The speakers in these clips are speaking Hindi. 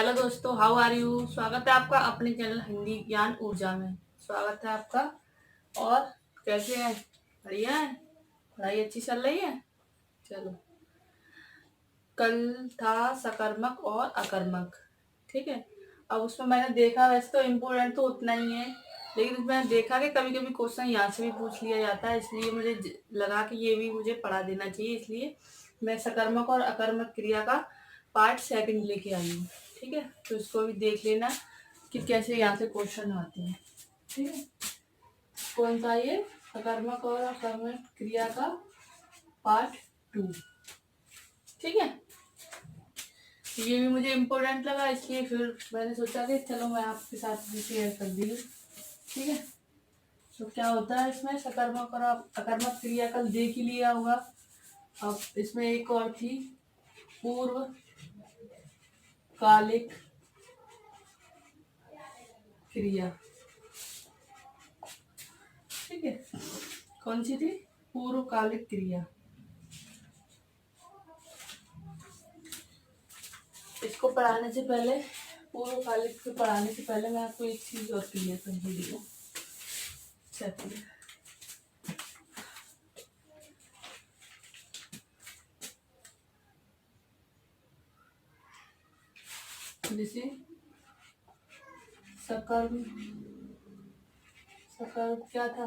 हेलो दोस्तों, हाउ आर यू। स्वागत है आपका अपने चैनल हिंदी ज्ञान ऊर्जा में। स्वागत है आपका। और कैसे हैं? बढ़िया है। पढ़ाई अच्छी चल रही है। चलो, कल था सकर्मक और अकर्मक। ठीक है। अब उसमें मैंने देखा, वैसे तो इम्पोर्टेंट तो उतना ही है, लेकिन मैंने देखा कि कभी कभी क्वेश्चन यहाँ से भी पूछ लिया जाता है, इसलिए मुझे लगा कि ये भी मुझे पढ़ा देना चाहिए। इसलिए मैं सकर्मक और अकर्मक क्रिया का पार्ट सेकंड लेके आई हूँ। ठीक है, तो इसको भी देख लेना कि कैसे यहाँ से क्वेश्चन आते हैं। ठीक है, कौन सा ये सकर्मक और अकर्मक क्रिया का पार्ट 2। ठीक है, ये भी मुझे इम्पोर्टेंट लगा, इसलिए फिर मैंने सोचा कि चलो मैं आपके साथ भी शेयर कर दी। ठीक है, तो क्या होता है इसमें सकर्मक और अकर्मक क्रिया कल देख ही लिया होगा। अब इसमें एक और थी, पूर्व कालिक क्रिया। ठीक है, कौन सी थी? पूर्व कालिक क्रिया। इसको पढ़ाने से पहले, पूर्व कालिक को पढ़ाने से पहले मैं आपको एक चीज और क्लियर समझी दी हूँ। चलिए, जैसे सकर्म, सकर्म क्या था?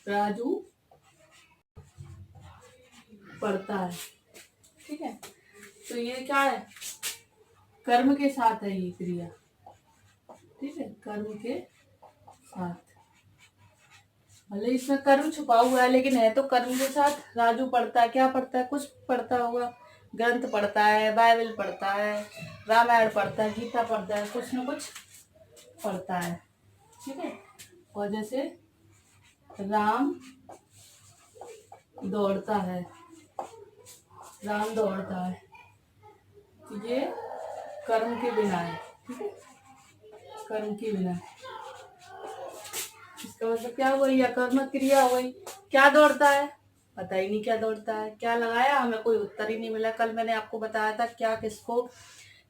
राजू पढ़ता है। ठीक है, तो ये क्या है? कर्म के साथ है ये क्रिया। ठीक है, कर्म के साथ, भले इसमें कर्म छुपा हुआ है लेकिन है तो कर्म के साथ। राजू पढ़ता है, क्या पढ़ता है? कुछ पढ़ता होगा, ग्रंथ पढ़ता है, बाइबल पढ़ता है, रामायण पढ़ता है, गीता पढ़ता है, कुछ न कुछ पढ़ता है। ठीक है, और जैसे राम दौड़ता है, राम दौड़ता है, तो ये कर्म के बिना है। ठीक है, कर्म के बिना। इसका मतलब क्या हुआ? ये अकर्मक क्रिया हो गई। क्या दौड़ता है? पता ही नहीं क्या दौड़ता है। क्या लगाया, हमें कोई उत्तर ही नहीं मिला। कल मैंने आपको बताया था क्या किसको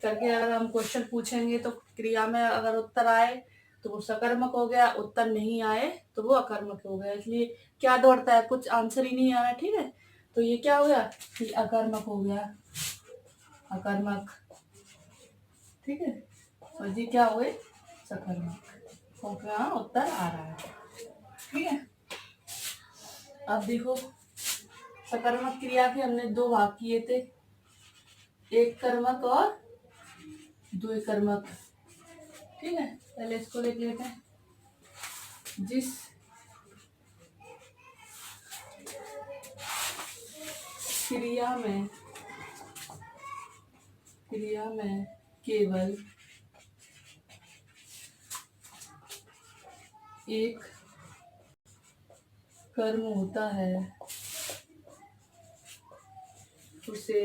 करके अगर हम क्वेश्चन पूछेंगे तो क्रिया में अगर उत्तर आए तो वो सकर्मक हो गया, उत्तर नहीं आए तो वो अकर्मक हो गया। इसलिए क्या दौड़ता है, कुछ आंसर ही नहीं आ रहा। ठीक है, तो ये क्या हो गया? ये अकर्मक हो गया, अकर्मक। ठीक है, और ये क्या हुए? सकर्मक। तो यहाँ उत्तर आ रहा है। ठीक है, अब देखो, सकर्मक क्रिया के हमने दो भाग किए थे, एक कर्मक और द्वि कर्मक। ठीक है, पहले इसको देख लेते हैं। जिस क्रिया में केवल एक कर्म होता है उसे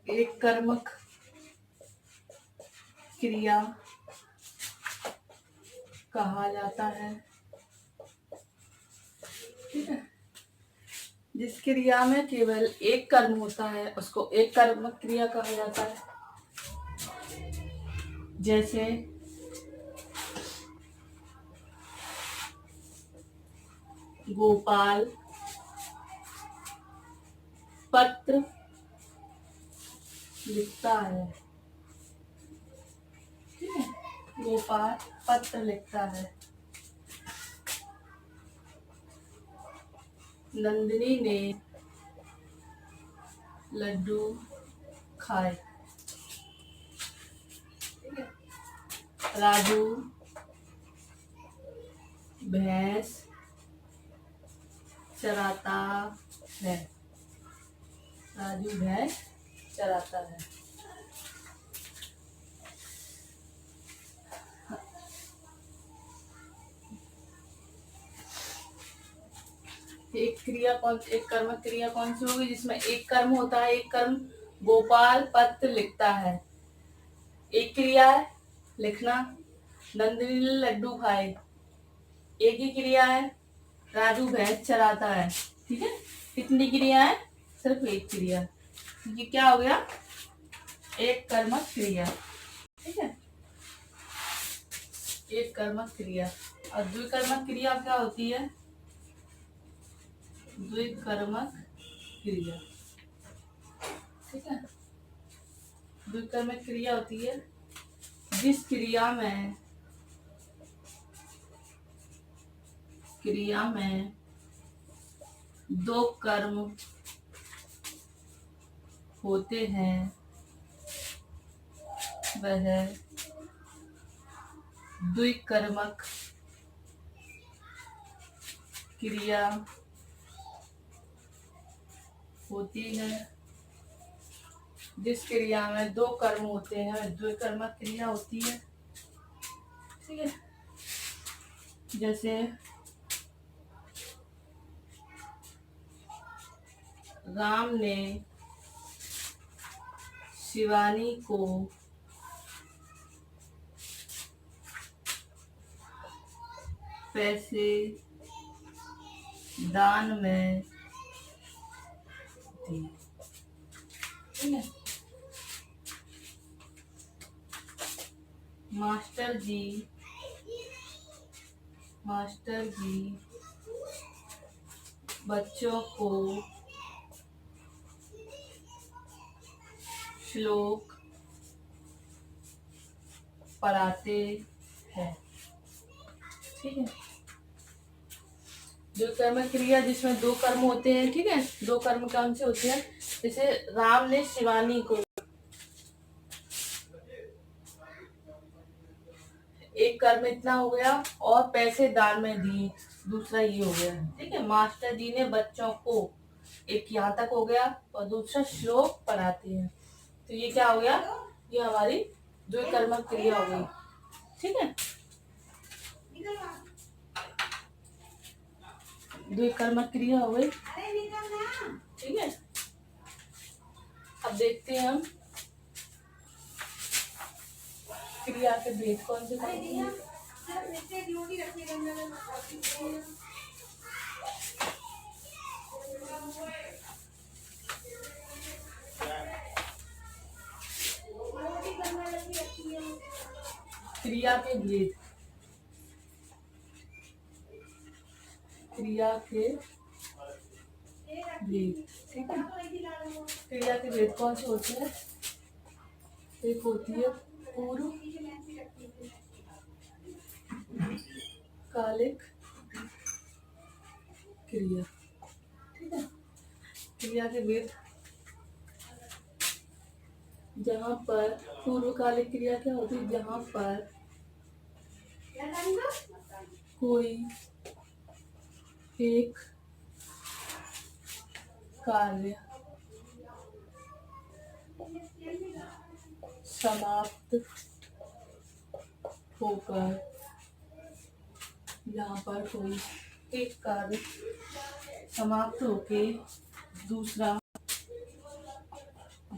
एक कर्मक क्रिया कहा जाता है। ठीक है, जिस क्रिया में केवल एक कर्म होता है उसको एक कर्मक क्रिया कहा जाता है। जैसे गोपाल पत्र लिखता है। ठीक है, गोपाल पत्र लिखता है। नंदिनी ने लड्डू खाए। ठीक है, राजू भैंस चराता है। राजू भैंस चराता है। एक कर्मक क्रिया कौन सी होगी जिसमें एक कर्म होता है? एक कर्म गोपाल पत्र लिखता है, एक क्रिया है लिखना। नंदिनी ने लड्डू खाए, एक ही क्रिया है। राजू भैंस चराता है। ठीक है, कितनी क्रिया है? सिर्फ एक क्रिया। ये क्या हो गया? एक कर्मक क्रिया। ठीक है, एक कर्मक क्रिया। और द्विकर्मक क्रिया क्या होती है? द्विकर्मक क्रिया। ठीक है, द्विकर्मक क्रिया होती है जिस क्रिया में दो कर्म होते हैं, वह द्विकर्मक क्रिया होती है। जिस क्रिया में दो कर्म होते हैं वह द्विकर्मक क्रिया होती है। ठीक है, जैसे राम ने शिवानी को पैसे दान में दिए। ठीक है, मास्टर जी बच्चों को श्लोक पढ़ाते हैं। ठीक है, जो कर्म क्रिया जिसमें दो कर्म होते हैं। ठीक है, दो कर्म कौन से होते हैं? जैसे राम ने शिवानी को, एक कर्म इतना हो गया, और पैसे दान में दिए दूसरा ये हो गया। ठीक है, मास्टर जी ने बच्चों को, एक यहाँ तक हो गया, और दूसरा श्लोक पढ़ाते हैं। तो ये क्या हो गया? ये हमारी द्विकर्मक क्रिया हो गई। ठीक है, द्विकर्मक क्रिया हो गई। ठीक है, अब देखते हैं हम क्रिया के भेद कौन से हैं। क्रिया के भेद, क्रिया के भेद। ठीक है, क्रिया के भेद कौन से होते हैं? एक होती है पूर्व कालिक क्रिया। ठीक है, क्रिया के भेद, जहाँ पर पूर्वकालिक क्रिया क्या होती है? जहाँ पर कोई एक कार्य समाप्त होकर, यहाँ पर कोई एक कार्य समाप्त होके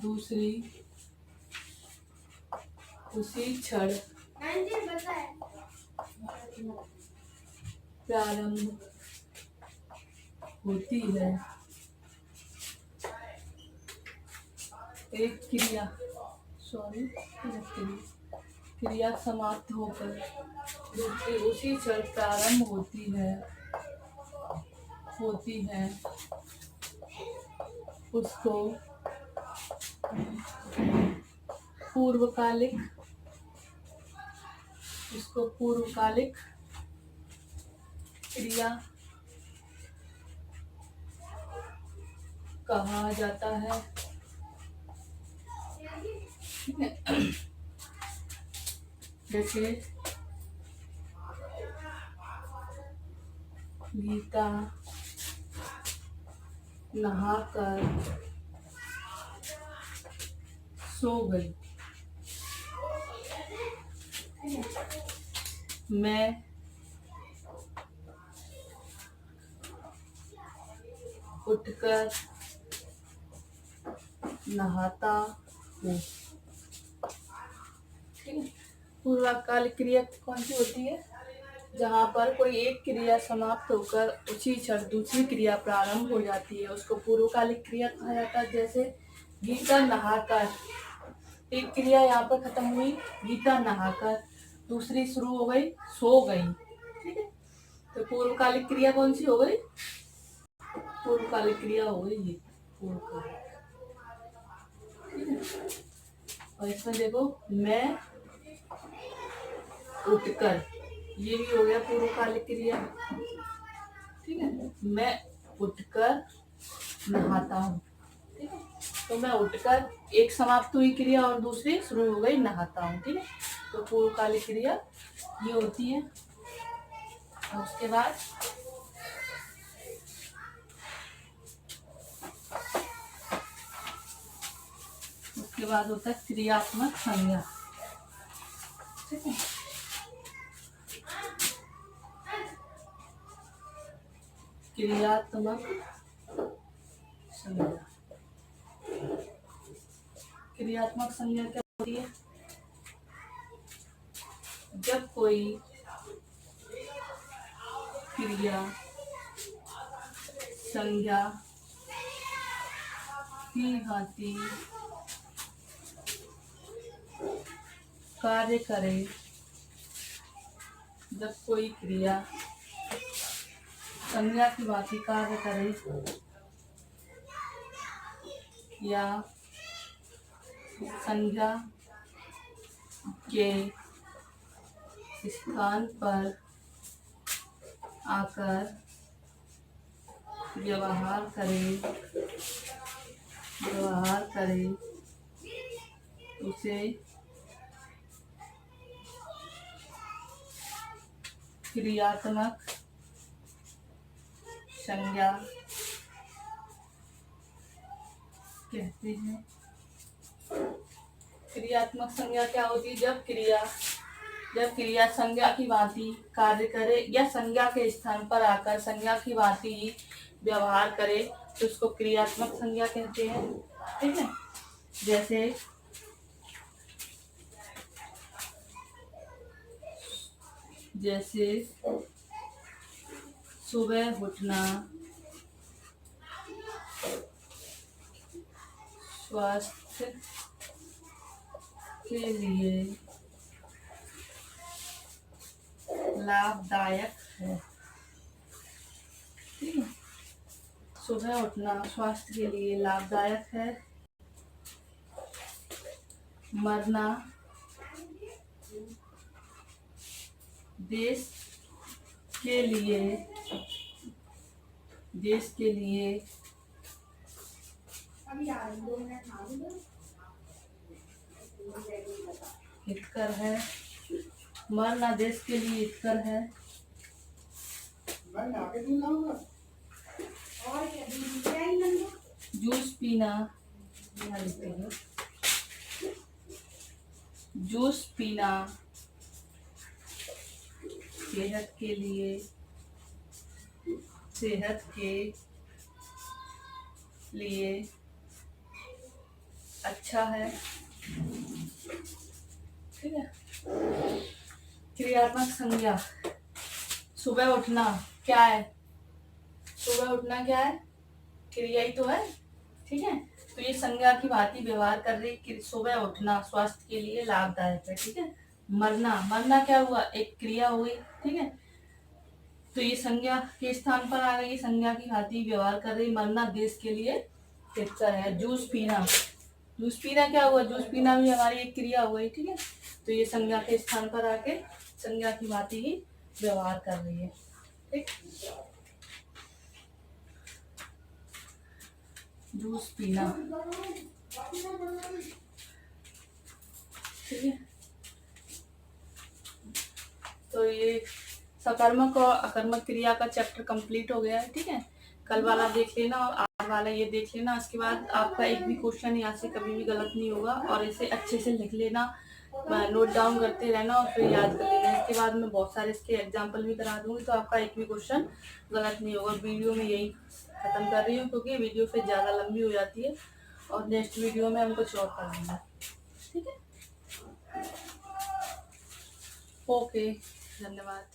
दूसरी उसी क्षण प्रारंभ होती है। एक क्रिया समाप्त होकर दूसरी उसी क्षण प्रारंभ होती है, उसको पूर्वकालिक क्रिया कहा जाता है। जैसे गीता नहाकर सो गई, मैं उठकर नहाता हूँ। ठीक है, पूर्वकालिक क्रिया कौन सी होती है? जहाँ पर कोई एक क्रिया समाप्त होकर उसी क्षण दूसरी क्रिया प्रारंभ हो जाती है उसको पूर्वकालिक क्रिया कहा जाता है। जैसे गीता नहाकर, एक क्रिया यहाँ पर खत्म हुई, गीता नहाकर, दूसरी शुरू हो गई, सो गई। ठीक है, तो पूर्वकालिक क्रिया कौन सी हो गई? पूर्वकालिक क्रिया हो गई ये पूर्वकालिक। ठीक है, और इसमें देखो मैं उठकर, ये भी हो गया पूर्वकालिक क्रिया। ठीक है, मैं उठकर नहाता हूँ। ठीक है, तो मैं उठकर एक समाप्त हुई क्रिया और दूसरी शुरू हो गई, नहाता हूँ। ठीक है, तो पूर्वकालिक क्रिया ये होती है। और उसके बाद होता है क्रियात्मक संज्ञा। ठीक है, क्रियात्मक संज्ञा, क्रियात्मक संज्ञा क्या होती है? जब कोई क्रिया संज्ञा की भांति कार्य करे, जब कोई क्रिया संज्ञा की भांति कार्य करे या संज्ञा के स्थान पर आकर व्यवहार करे उसे क्रियात्मक संज्ञा कहते हैं। क्रियात्मक संज्ञा क्या होती है? जब क्रिया संज्ञा की भांति कार्य करे या संज्ञा के स्थान पर आकर संज्ञा की भांति ही व्यवहार करे तो उसको क्रियात्मक संज्ञा कहते हैं। ठीक है, जैसे सुबह उठना, स्वास्थ्य के लिए लाभदायक है। ठीक है, सुबह उठना स्वास्थ्य के लिए लाभदायक है। मरना देश के लिए हितकर है। मरना देश के लिए हितकर है। जूस पीना, जूस पीना सेहत के लिए अच्छा है। ठीक है, क्रियात्मक संज्ञा सुबह उठना क्या है? सुबह उठना क्या है? क्रिया ही तो है। ठीक है, तो ये संज्ञा की भांति व्यवहार कर रही कि सुबह उठना स्वास्थ्य के लिए लाभदायक है। ठीक है, मरना क्या हुआ? एक क्रिया हुई। ठीक है, तो ये संज्ञा के स्थान पर आ गई, संज्ञा की भांति व्यवहार कर रही। मरना देश के लिए हितकर है। जूस पीना क्या हुआ? जूस पीना भी हमारी एक क्रिया हो गई। ठीक है, तो ये संज्ञा के स्थान पर आके संज्ञा की भांति ही व्यवहार कर रही है। ठीक, जूस पीना। ठीक है, तो ये सकर्मक और अकर्मक क्रिया का चैप्टर कंप्लीट हो गया है। ठीक है, कल वाला देख लेना और आज वाला ये देख लेना। इसके बाद आपका एक भी क्वेश्चन यहाँ से कभी भी गलत नहीं होगा और इसे अच्छे से लिख लेना, नोट डाउन करते रहना और फिर याद कर लेना। इसके बाद मैं बहुत सारे इसके एग्जाम्पल भी करा दूंगी, तो आपका एक भी क्वेश्चन गलत नहीं होगा। वीडियो में यही खत्म कर रही हूँ क्योंकि वीडियो फिर ज़्यादा लंबी हो जाती है और नेक्स्ट वीडियो में हम कुछ और कर लेंगे। ठीक है, ओके, धन्यवाद।